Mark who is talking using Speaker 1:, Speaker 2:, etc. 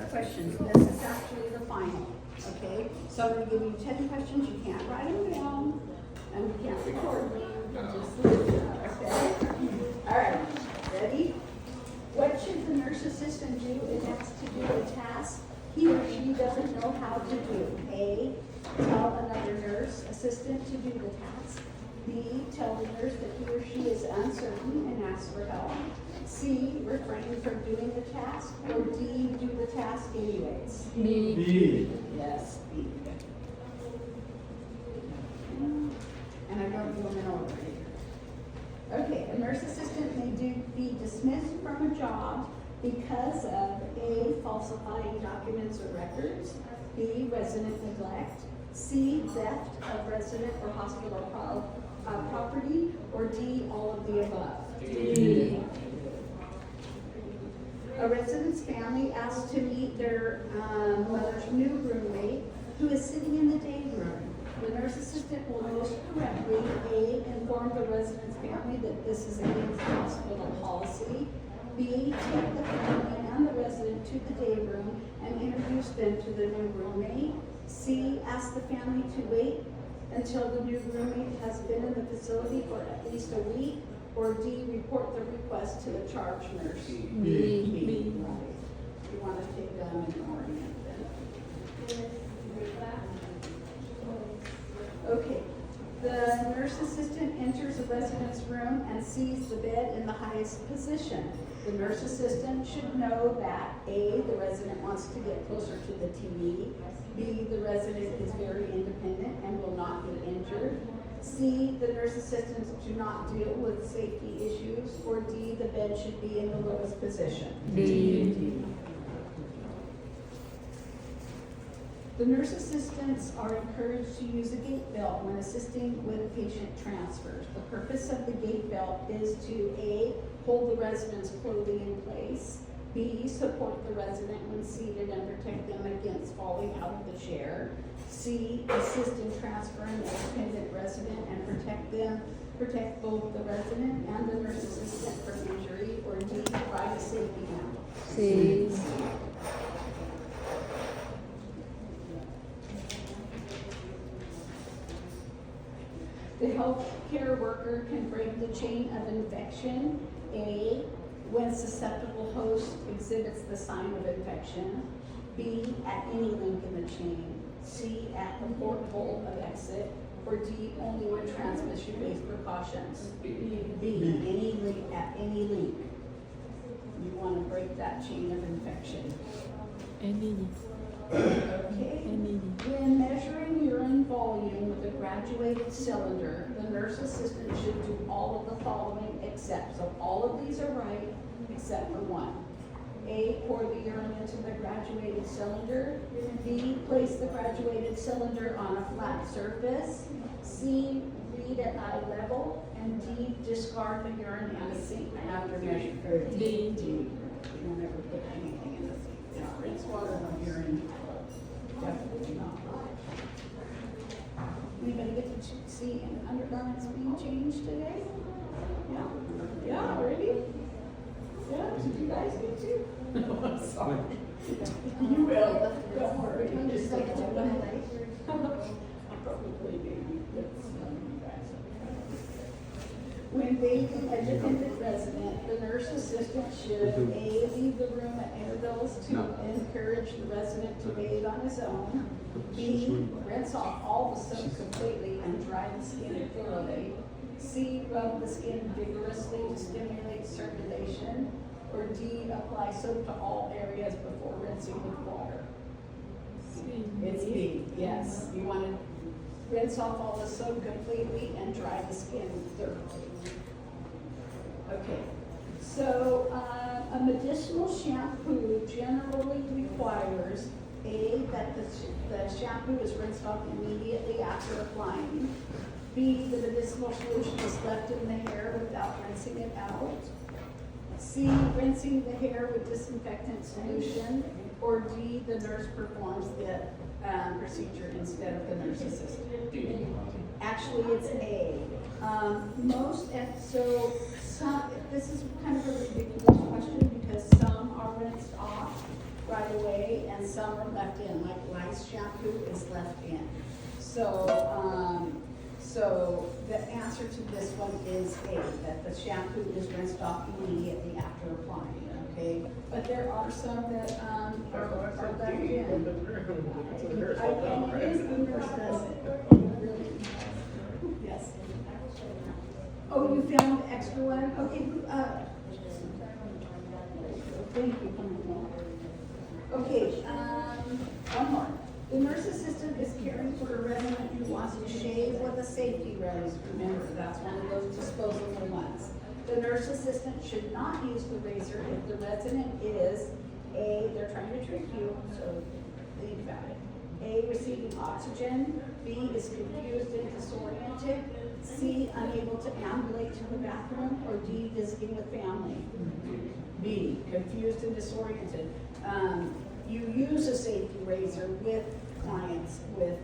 Speaker 1: questions. This is actually the final, okay? So I'm gonna give you 10 questions. You can't write them down, and you can't record me. Just listen, okay? All right, ready? What should the nurse assistant do if asked to do a task he or she doesn't know how to do? A, tell another nurse assistant to do the task. B, tell the nurse that he or she is uncertain and ask for help. C, refrain from doing the task. Or D, do the task anyways.
Speaker 2: B.
Speaker 1: Yes, B. And I wrote them in order here. Okay, a nurse assistant may be dismissed from a job because of A, falsifying documents or records, B, resident neglect, C, theft of resident or hospital property, or D, all of the above.
Speaker 2: D.
Speaker 1: A resident's family asked to meet their mother's new roommate who is sitting in the day room. The nurse assistant will most correctly A, inform the resident's family that this is against hospital policy. B, take the family and the resident to the day room and introduce them to the new roommate. C, ask the family to wait until the new roommate has been in the facility for at least a week. Or D, report the request to the charge nurse.
Speaker 2: B.
Speaker 1: Right. You want to take them in orient then. Okay. The nurse assistant enters a resident's room and sees the bed in the highest position. The nurse assistant should know that A, the resident wants to get closer to the TV. B, the resident is very independent and will not get injured. C, the nurse assistants do not deal with safety issues. Or D, the bed should be in the lowest position.
Speaker 2: D.
Speaker 1: The nurse assistants are encouraged to use a gait belt when assisting with patient transfers. The purpose of the gait belt is to A, hold the resident's clothing in place, B, support the resident when seated and protect them against falling out of the chair, C, assist in transferring the dependent resident and protect both the resident and the nurse assistant from injury, or D, provide a safety net.
Speaker 2: C.
Speaker 1: The healthcare worker can break the chain of infection. A, when susceptible host exhibits the sign of infection. B, at any link in the chain. C, at the porthole of exit. Or D, only with transmission-based precautions. B, any link, at any link. You want to break that chain of infection.
Speaker 2: Any.
Speaker 1: Okay. When measuring urine volume with a graduated cylinder, the nurse assistant should do all of the following except. So all of these are right except for one. A, pour the urine into the graduated cylinder. B, place the graduated cylinder on a flat surface. C, read at eye level. And D, discard the urine in the sink after measuring.
Speaker 2: D.
Speaker 1: Don't ever put anything in the sink. Yeah, rinse water or urine. Definitely not. Anybody get to see undergarments being changed today? Yeah? Yeah, already? Yeah, you guys get to? I'm sorry. You will. Don't worry. I'm just like, probably maybe that's you guys. When bathing a dependent resident, the nurse assistant should A, leave the room at intervals to encourage the resident to bathe on his own. B, rinse off all the soap completely and dry the skin thoroughly. C, rub the skin vigorously to stimulate circulation. Or D, apply soap to all areas before rinsing with water. It's B, yes. You want to rinse off all the soap completely and dry the skin thoroughly. Okay, so a medicinal shampoo generally requires A, that the shampoo is rinsed off immediately after applying. B, the medicinal solution is left in the hair without rinsing it out. C, rinsing the hair with disinfectant solution. Or D, the nurse performs the procedure instead of the nurse assistant. Actually, it's A. This is kind of a ridiculous question because some are rinsed off right away, and some are left in, like lice shampoo is left in. So, so the answer to this one is A, that the shampoo is rinsed off immediately after applying, okay? But there are some that, are left in. And it is the nurse does it. Yes. Oh, you found extra one? Okay, thank you. Okay, one more. The nurse assistant is caring for a resident who wants to shave with a safety razor. Remember, that's one of those disposable ones. The nurse assistant should not use the razor if the resident is A, they're trying to trick you, so think about it. A, receiving oxygen. B, is confused and disoriented. C, unable to ambulate to the bathroom. Or D, visiting with family. B, confused and disoriented. You use a safety razor with clients with